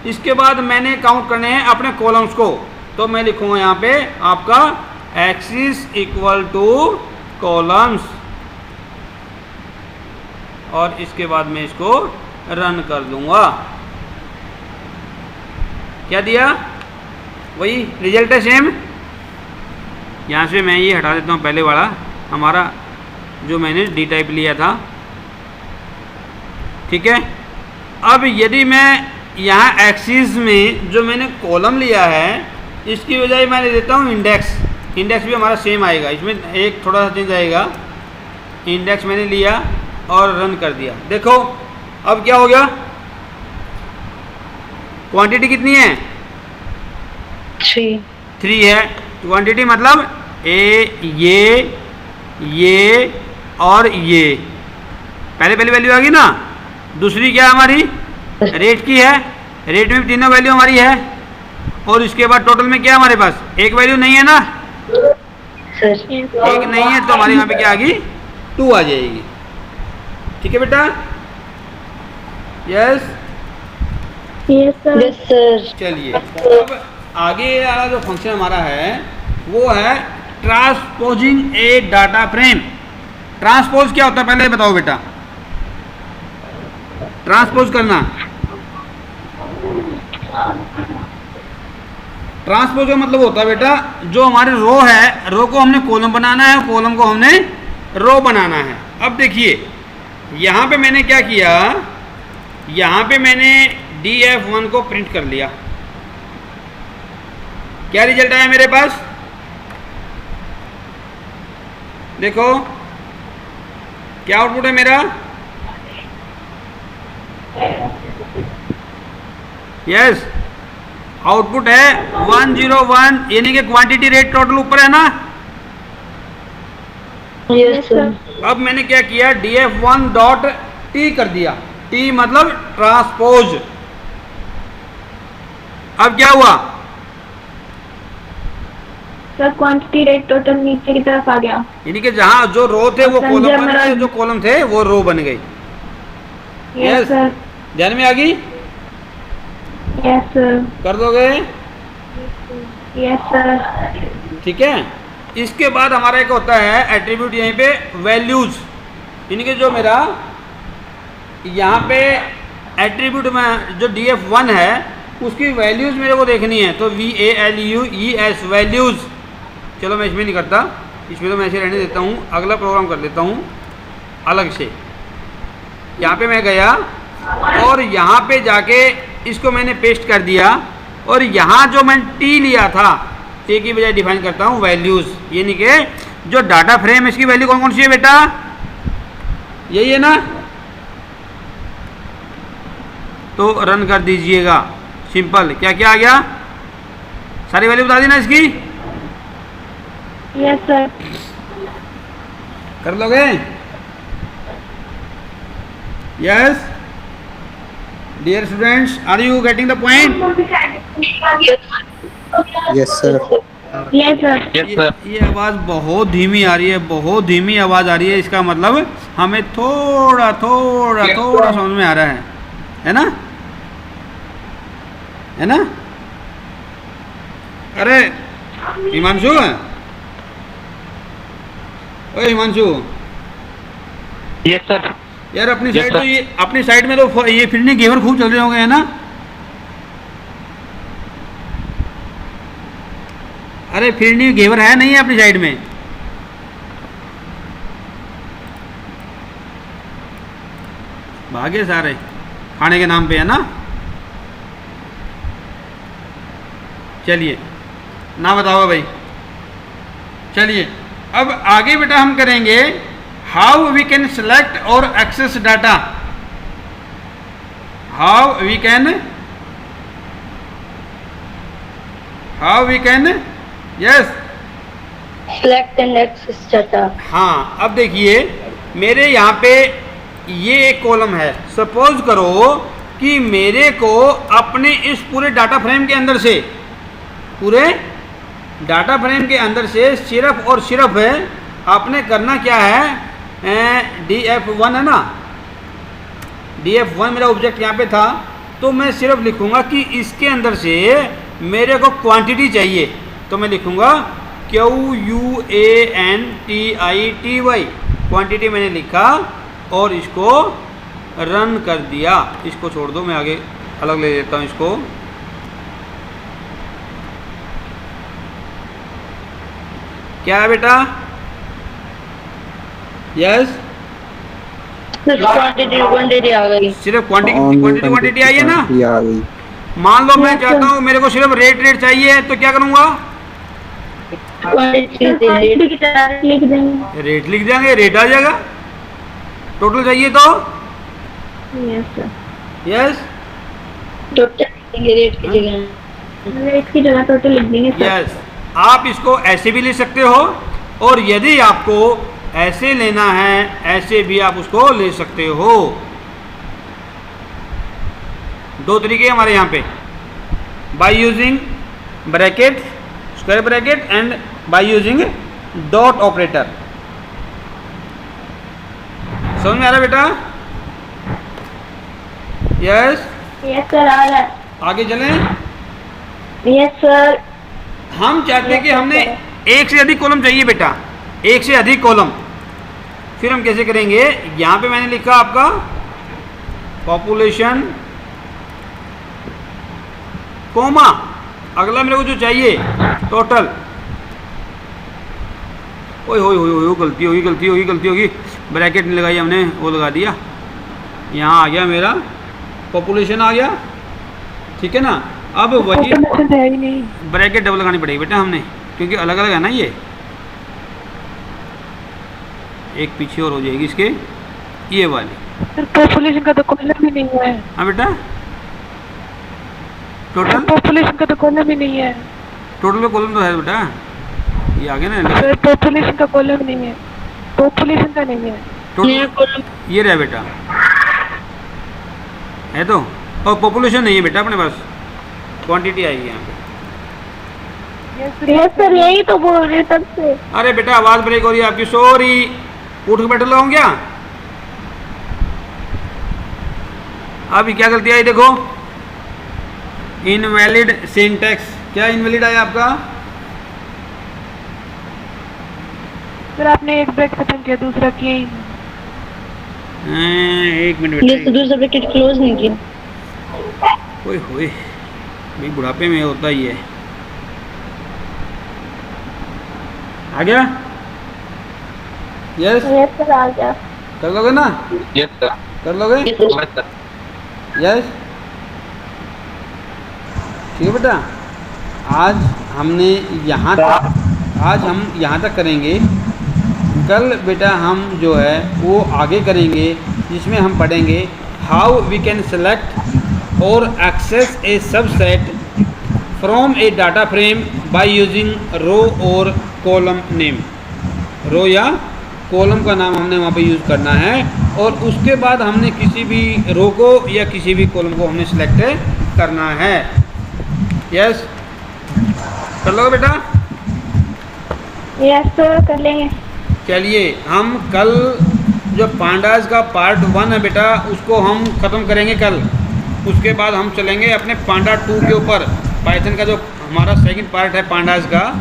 Speaker 1: इसके बाद मैंने काउंट करने हैं अपने कॉलम्स को, तो मैं लिखूंगा यहाँ पे आपका एक्सिस इक्वल टू कॉलम्स, और इसके बाद मैं इसको रन कर दूंगा। क्या दिया, वही रिजल्ट है सेम। यहाँ से मैं ये हटा देता हूँ पहले वाला हमारा जो मैंने डी टाइप लिया था, ठीक है। अब यदि मैं यहाँ एक्सिस में जो मैंने कॉलम लिया है इसकी बजाय मैं ले देता हूँ इंडेक्स, इंडेक्स भी हमारा सेम आएगा, इसमें एक थोड़ा सा चेंज आएगा। इंडेक्स मैंने लिया और रन कर दिया, देखो अब क्या हो गया, क्वांटिटी कितनी है 3 है। क्वांटिटी मतलब ये और ये पहले वैल्यू आ गई ना, दूसरी क्या हमारी रेट की है, रेट में भी तीनों वैल्यू हमारी है, और इसके बाद टोटल में क्या हमारे पास एक वैल्यू नहीं है ना, एक नहीं है, तो हमारे यहाँ पे क्या आ गई 2 आ जाएगी, ठीक है बेटा। Yes
Speaker 2: Yes, sir. Yes, sir.
Speaker 1: चलिए अब आगे वाला जो फंक्शन हमारा है वो है ट्रांसपोजिंग ए डाटा फ्रेम। ट्रांसपोज क्या होता है पहले बताओ बेटा, ट्रांसपोज करना, ट्रांसपोज का मतलब होता है बेटा जो हमारे रो है, रो को हमने कॉलम बनाना है, कॉलम को हमने रो बनाना है। अब देखिए यहाँ पे मैंने क्या किया, यहाँ पे मैंने df1 को प्रिंट कर लिया, क्या रिजल्ट आया मेरे पास, देखो क्या आउटपुट है मेरा, यस आउटपुट है 101, यानी कि क्वांटिटी रेट टोटल ऊपर है ना।
Speaker 2: Yes, sir.
Speaker 1: अब मैंने क्या किया df1 डॉट टी कर दिया, टी मतलब ट्रांसपोज। अब क्या हुआ,
Speaker 2: सर क्वांटिटी रेट टोटल नीचे की तरफ आ गया,
Speaker 1: यानी कि जहां जो रो थे वो कॉलम बन गए, जो कॉलम थे वो रो बन गई।
Speaker 2: Yes, sir.
Speaker 1: ध्यान में आ गई,
Speaker 2: Yes, sir.
Speaker 1: कर दोगे,
Speaker 2: Yes, sir.
Speaker 1: ठीक है। इसके बाद हमारा एक होता है एट्रीब्यूट यहीं पे वैल्यूज, यानी कि जो मेरा यहाँ पे एट्रीब्यूट में जो df1 है उसकी वैल्यूज मेरे को देखनी है, तो VALUES वैल्यूज, चलो मैं इसमें नहीं करता, इसमें तो मैं ऐसे रहने देता हूँ, अगला प्रोग्राम कर देता हूँ अलग से। यहाँ पे मैं गया और यहाँ पे जाके इसको मैंने पेस्ट कर दिया, और यहाँ जो मैंने टी लिया था टी की बजाय डिफाइन करता हूँ वैल्यूज, यानी कि जो डाटा फ्रेम है इसकी वैल्यू कौन कौन सी है बेटा, यही है ना, तो रन कर दीजिएगा, सिंपल। क्या क्या आ गया, सारी वैल्यू बता दी ना इसकी,
Speaker 2: Yes, sir.
Speaker 1: कर लोगे, yes dear students, are you getting the point.
Speaker 6: Yes, sir.
Speaker 2: Yes, sir.
Speaker 1: ये आवाज़ बहुत धीमी आ रही है, बहुत धीमी आवाज़ आ रही है, इसका मतलब हमें थोड़ा थोड़ा थोड़ा समझ में आ रहा है ना, है ना। अरे हिमांशु, ओए हिमांशु,
Speaker 3: यस सर।
Speaker 1: यार अपनी
Speaker 3: Yes,
Speaker 1: साइड
Speaker 3: sir.
Speaker 1: तो ये अपनी साइड में तो ये फिरनी घेवर खूब चल रहे होंगे, है ना। अरे फिरनी घेवर है नहीं है अपनी साइड में, भागे सारे खाने के नाम पे, है ना। चलिए ना बताओ भाई। चलिए अब आगे बेटा हम करेंगे हाउ वी कैन सेलेक्ट और access data. How we can yes
Speaker 2: Select and access data.
Speaker 1: हाँ, अब देखिए मेरे यहाँ पे ये एक कॉलम है। सपोज करो कि मेरे को अपने इस पूरे डाटा फ्रेम के अंदर से, पूरे डाटा फ्रेम के अंदर से सिर्फ और सिर्फ है आपने करना क्या है, df1 है ना, df1 मेरा ऑब्जेक्ट यहाँ पे था, तो मैं सिर्फ लिखूँगा कि इसके अंदर से मेरे को क्वांटिटी चाहिए, तो मैं लिखूँगा QUANTITY, क्वांटिटी मैंने लिखा और इसको रन कर दिया। इसको छोड़ दो, मैं आगे अलग ले लेता हूँ इसको। क्या है बेटा? यस
Speaker 2: क्वांटिटी आ गई।
Speaker 1: सिर्फ क्वांटिटी आई है ना।
Speaker 6: आ गई।
Speaker 1: मान लो मैं चाहता हूँ मेरे को सिर्फ रेट चाहिए, तो क्या करूँगा?
Speaker 2: क्वांटिटी की तरह लिख देंगे।
Speaker 1: रेट लिख देंगे, रेट आ जाएगा। टोटल चाहिए तो
Speaker 2: यस सर।
Speaker 1: यस
Speaker 2: टोटल लिखेंगे रेट की जगह टोटल लिख देंगे सर।
Speaker 1: यस आप इसको ऐसे भी ले सकते हो, और यदि आपको ऐसे लेना है ऐसे भी आप उसको ले सकते हो। दो तरीके हमारे यहाँ पे, by using bracket, square bracket, and by using dot operator. समझ में आ रहा है बेटा? यस
Speaker 2: सर आ रहा है।
Speaker 1: आगे चलें।
Speaker 2: Yes sir.
Speaker 1: हम चाहते हैं कि हमने एक से अधिक कॉलम चाहिए बेटा, एक से अधिक कॉलम। फिर हम कैसे करेंगे? यहाँ पे मैंने लिखा आपका पॉपुलेशन कोमा, अगला मेरे को जो चाहिए टोटल। ओए हो गलती होगी, ब्रैकेट नहीं लगाई हमने, वो लगा दिया। यहाँ आ गया मेरा पॉपुलेशन आ गया, ठीक है ना। अब वही
Speaker 5: है ही नहीं।
Speaker 1: ब्रैकेट डबल लगानी पड़ेगी बेटा हमने, क्योंकि अलग अलग है ना ये। एक पीछे और हो जाएगी इसके, ये वाली।
Speaker 5: सर पॉपुलेशन का तो कॉलम ही नहीं है।
Speaker 1: हाँ बेटा, टोटल
Speaker 5: पॉपुलेशन का तो कॉलम ही नहीं है।
Speaker 1: टोटल में कॉलम तो है बेटा, ये आगे ना।
Speaker 5: सर पॉपुलेशन का कॉलम नहीं है, पॉपुलेशन का नहीं है।
Speaker 1: टोटल ये रहा बेटा, है तो। और पॉपुलेशन नहीं है बेटा अपने पास, क्वांटिटी आएगी यहाँ पे।
Speaker 2: यस सर, यही तो बोल रहे तब से।
Speaker 1: अरे बेटा आवाज़ ब्रेक हो रही है आपकी, सॉरी। उठ के बैठ रहा हूँ क्या? अभी क्या गलती आई देखो, इनवैलिड सिंटैक्स। क्या इनवैलिड आया आपका?
Speaker 5: सर आपने एक ब्रैकेट खत्म किया, दूसरा किया ही नहीं।
Speaker 1: एक मिनट बेटा,
Speaker 2: दूसरा ब्रैकेट क्लोज नहीं किया।
Speaker 1: ओए होए, भाई बुढ़ापे में होता ही है। आ गया? यस
Speaker 2: सर आ गया।
Speaker 1: कर लोगे ना?
Speaker 3: Yes sir.
Speaker 1: कर लोगे? यस ठीक है बेटा। आज हम यहाँ तक करेंगे। कल बेटा हम जो है वो आगे करेंगे, जिसमें हम पढ़ेंगे हाउ वी कैन सेलेक्ट और access a subset from a data frame by using row और कॉलम नेम। रो या कॉलम का नाम हमने वहाँ पे यूज़ करना है, और उसके बाद हमने किसी भी रो को या किसी भी कॉलम को हमने सेलेक्ट करना है। यस कर लोगे बेटा?
Speaker 2: यस सर कर लेंगे।
Speaker 1: चलिए हम कल जो पांडास का पार्ट 1 है बेटा, उसको हम ख़त्म करेंगे कल। उसके बाद हम चलेंगे अपने पांडा 2 के ऊपर। पाइथन का जो हमारा सेकंड पार्ट है पांडास का,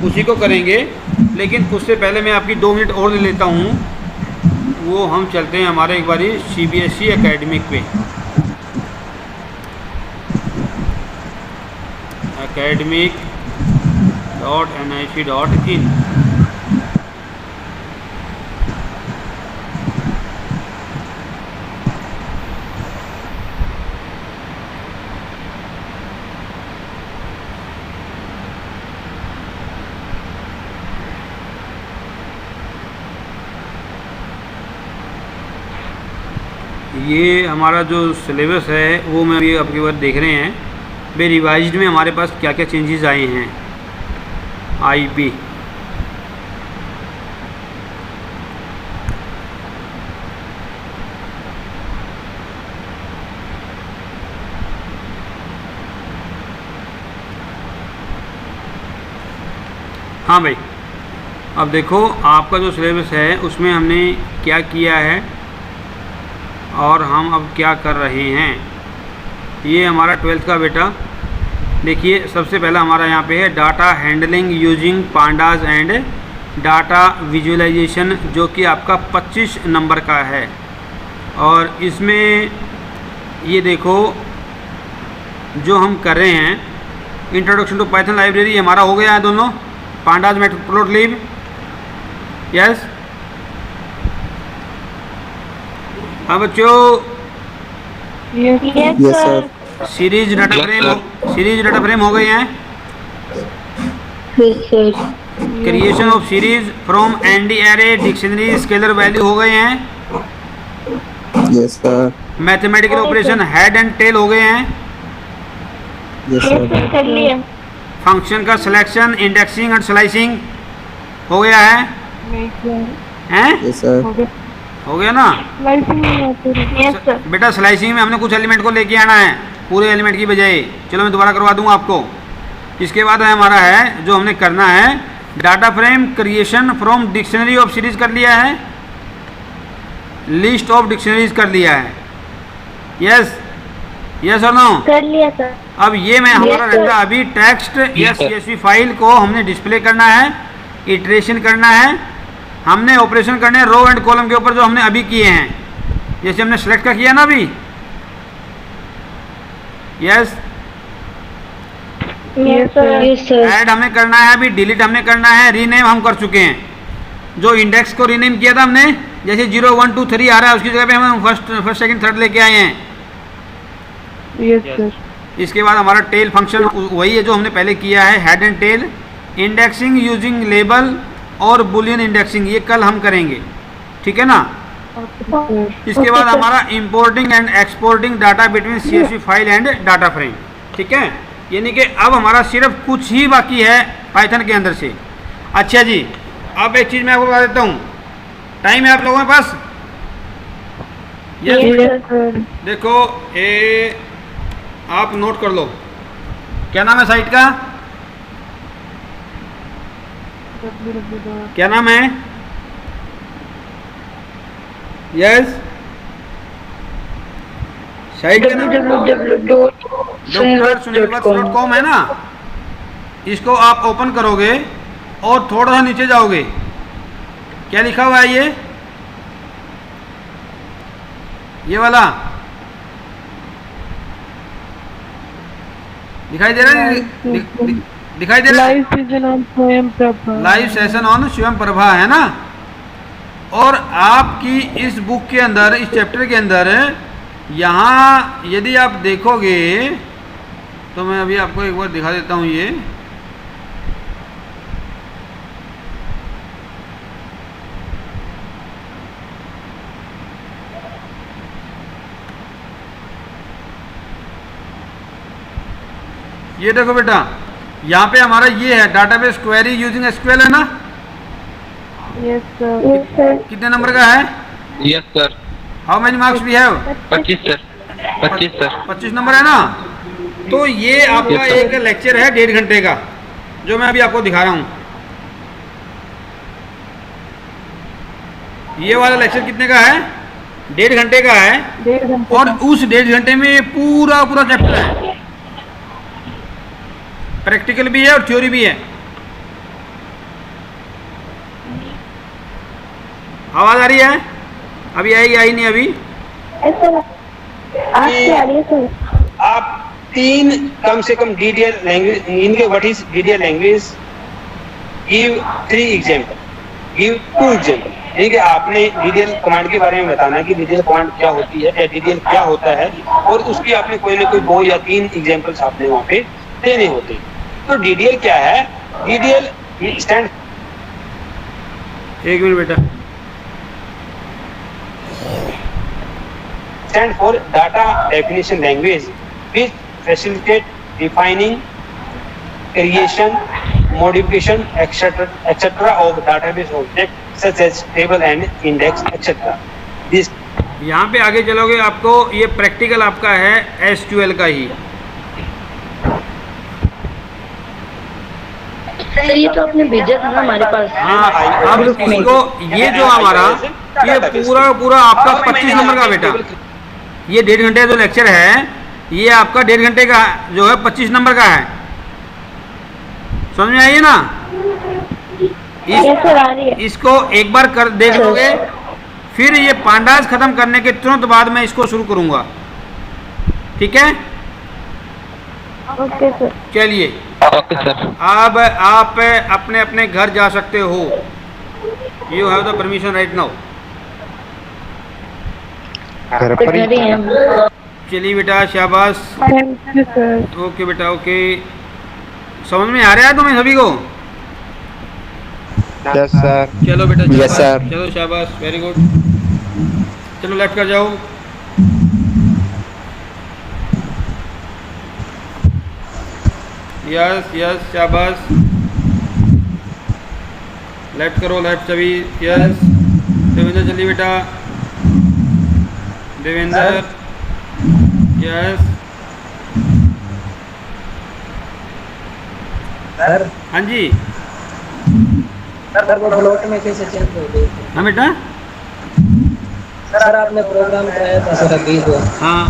Speaker 1: उसी को करेंगे। लेकिन उससे पहले मैं आपकी 2 मिनट और ले लेता हूँ। वो हम चलते हैं हमारे एक बारी CBSE एकेडमिक पे। academic.nic.in। ये हमारा जो सिलेबस है वो मैं अभी आपके बार देख रहे हैं भाई रिवाइज्ड में हमारे पास क्या क्या चेंजेस आए हैं। आईपी हाँ भाई, अब देखो आपका जो सिलेबस है उसमें हमने क्या किया है और हम अब क्या कर रहे हैं। ये हमारा 12th का बेटा देखिए, सबसे पहला हमारा यहाँ पे है data handling using pandas and data visualisation, जो कि आपका 25 नंबर का है। और इसमें ये देखो जो हम कर रहे हैं इंट्रोडक्शन टू पाइथन लाइब्रेरी हमारा हो गया है दोनों, पांडास मैटप्लोट्लिब, यस। हाँ बच्चों,
Speaker 6: Yes, sir.
Speaker 1: Series data frame हो गए हैं। Creation of series from ND array dictionary scalar value हो गए हैं।
Speaker 6: Yes, sir.
Speaker 1: Mathematical operation head and tail हो गए हैं।
Speaker 6: Yes, sir.
Speaker 2: कर लिया।
Speaker 1: फंक्शन का सिलेक्शन, इंडेक्सिंग और स्लाइसिंग हो गया है। हैं?
Speaker 6: Yes, sir.
Speaker 1: हो गया ना
Speaker 2: यस सर।
Speaker 1: बेटा? स्लाइसिंग में हमने कुछ एलिमेंट को लेके आना है, पूरे एलिमेंट की बजाय। चलो मैं दोबारा करवा दूंगा आपको। इसके बाद है हमारा है जो हमने करना है data frame creation from dictionary of series कर लिया है, लिस्ट ऑफ डिक्शनरीज कर लिया है। यस यस और नो?
Speaker 2: कर लिया सर।
Speaker 1: अब ये मैं हमारा
Speaker 2: Yes, sir.
Speaker 1: रहता अभी टेक्स्ट या CSV फाइल को हमने डिस्प्ले करना है, इटरेशन करना है, हमने ऑपरेशन करने हैं रो एंड कॉलम के ऊपर जो हमने अभी किए हैं। जैसे हमने सेलेक्ट का किया ना अभी, यस।
Speaker 2: Yes sir.
Speaker 1: ऐड हमें करना है, अभी डिलीट हमने करना है, रीनेम हम कर चुके हैं। जो इंडेक्स को रीनेम किया था हमने, जैसे 0 1 2 3 आ रहा है उसकी जगह पे हम फर्स्ट सेकंड थर्ड लेके आए हैं।
Speaker 5: Yes sir.
Speaker 1: इसके बाद हमारा टेल फंक्शन वही है जो हमने पहले किया है, head and tail, indexing using label और बुलियन इंडेक्सिंग, ये कल हम करेंगे, ठीक है ना। इसके बाद हमारा importing and exporting data between CSV file and data frame, ठीक है। यानी कि अब हमारा सिर्फ कुछ ही बाकी है पाइथन के अंदर से। अच्छा जी, अब एक चीज़ मैं आपको बता देता हूँ, टाइम है आप लोगों के पास?
Speaker 2: Yes sir.
Speaker 1: देखो आप नोट कर लो, क्या नाम है साइट का? क्या नाम है? यस, साइट का नाम www.sunilbats.com है ना। इसको आप ओपन करोगे और थोड़ा सा नीचे जाओगे, क्या लिखा हुआ है ये वाला दिखाई दे रहा है? दिखाई दे रहा है? लाइव सेशन ऑन स्वयं प्रभा है ना। और आपकी इस बुक के अंदर, इस चैप्टर के अंदर, यहाँ यदि आप देखोगे तो मैं अभी आपको एक बार दिखा देता हूँ। ये देखो बेटा, यहाँ पे हमारा ये है डाटाबेस क्वेरी यूजिंग SQL है ना।
Speaker 5: Yes sir.
Speaker 1: कितने नंबर का है?
Speaker 3: Yes sir.
Speaker 1: How many marks we have?
Speaker 3: 25 sir. 25 sir.
Speaker 1: 25 number है ना। तो ये आपका एक लेक्चर है 1.5 घंटे का, जो मैं अभी आपको दिखा रहा हूँ। ये वाला लेक्चर कितने का है? 1.5 घंटे का है।
Speaker 5: 1.5 घंटे।
Speaker 1: और उस 1.5 घंटे में पूरा चैप्टर है, प्रैक्टिकल भी है और थ्योरी भी है। आवाज आ रही है? अभी आएगी, आई नहीं अभी?
Speaker 7: आप 3 कम से कम DDL लैंग्वेज, इनके what is DDL language, give 3 example, give 2 example. यानी कि आपने DDL कमांड के बारे में बताना कि DDL कमांड क्या होती है या DDL क्या होता है, और उसकी आपने कोई ना कोई 2 या 3 एग्जांपल्स आपने वहाँ पे देने होते। तो DDL क्या है? DDL स्टैंड,
Speaker 1: एक मिनट बेटा,
Speaker 7: stand for data definition language, which facilitate defining, creation, modification, etc. of database objects such as table and index, etc. This
Speaker 1: यहाँ पे आगे चलोगे आपको ये प्रैक्टिकल आपका है SQL का ही।
Speaker 2: सर ये तो आपने भेजा था ना हमारे पास।
Speaker 1: हाँ, अब इसको ये जो हमारा ये पूरा आपका 25 नंबर का बेटा, ये 1.5 घंटे का जो लेक्चर है ये आपका 1.5 घंटे का जो है 25 नंबर का है। समझ में आइए ना? इसको एक बार कर देख लोगे, फिर ये पांडास खत्म करने के तुरंत बाद मैं इसको शुरू करूंगा। ठीक है,
Speaker 2: ओके सर।
Speaker 1: चलिए
Speaker 3: ओके सर।
Speaker 1: अब आप अपने अपने घर जा सकते हो। You have the permission right now.
Speaker 6: घर पर ही
Speaker 1: चलिए बेटा, शाबाश।
Speaker 5: Thank you sir.
Speaker 1: ओके बेटा, ओके। समझ में आ रहा है तुम्हें सभी को?
Speaker 6: Yes sir.
Speaker 1: चलो बेटा,
Speaker 6: Yes, sir.
Speaker 1: चलो शाबाश, वेरी गुड। चलो लेफ्ट कर जाओ। यस यस, शाबाश। लेफ्ट करो, लेफ्ट सभी। यस, देवेंद्र चलिए बेटा, देवेंद्र। यस
Speaker 4: सर
Speaker 1: हाँ जी।
Speaker 4: सर वो प्लॉट में कैसे चेंज हो गई?
Speaker 1: हाँ बेटा,
Speaker 4: सर आपने प्रोग्राम कराया था सर अभी तो
Speaker 1: हाँ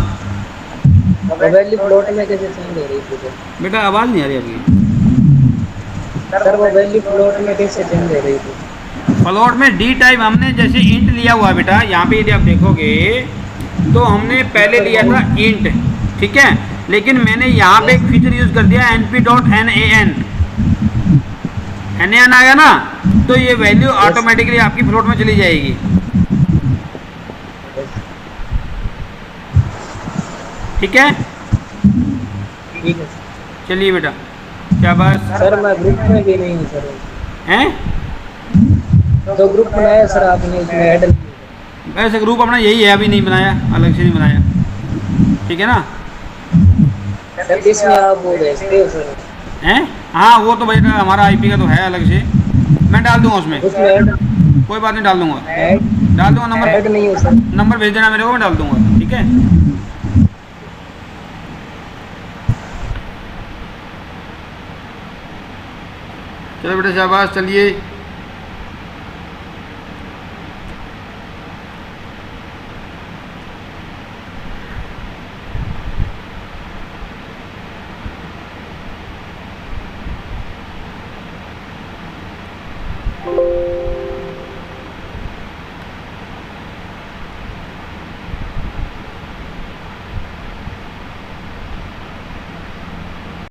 Speaker 4: वैल्यू प्लॉट में कैसे चेंज हो रही थी सर?
Speaker 1: बेटा, आवाज़ नहीं आ रही आपकी।
Speaker 4: सर वो वैल्यू प्लॉट में कैसे चेंज हो रही थी?
Speaker 1: फ्लोट में डी टाइप हमने जैसे इंट लिया हुआ बेटा, यहाँ पे यदि आप देखोगे तो हमने पहले लिया था इंट, ठीक है, लेकिन मैंने यहाँ पे एक फीचर यूज कर दिया np.nan। nan आ गया ना, तो ये वैल्यू ऑटोमेटिकली आपकी फ्लोट में चली जाएगी। ठीक है,
Speaker 4: ठीक है
Speaker 1: चलिए बेटा, शाबाश।
Speaker 4: सर मैं ग्रुप में भी नहीं हूँ सर।
Speaker 1: हैं?
Speaker 4: तो ग्रुप बनाया सर आपने, इसमें ऐड
Speaker 1: वैसे ग्रुप अपना यही है, अभी नहीं बनाया, अलग से नहीं बनाया। ठीक है ना?
Speaker 4: सर इसमें आप वो भेजते हो सर?
Speaker 1: हैं? हाँ, वो तो बेटा हमारा आईपी का तो है अलग से, मैं डाल दूंगा उसमें,
Speaker 4: उसमें ऐड
Speaker 1: कोई बात नहीं, डाल दूंगा,
Speaker 4: ऐड
Speaker 1: डाल दूंगा। नंबर
Speaker 4: ऐड नहीं हो सर।
Speaker 1: नंबर भेज देना मेरे को, मैं डाल दूंगा। ठीक है, चलो बेटा, शाबाश। चलिए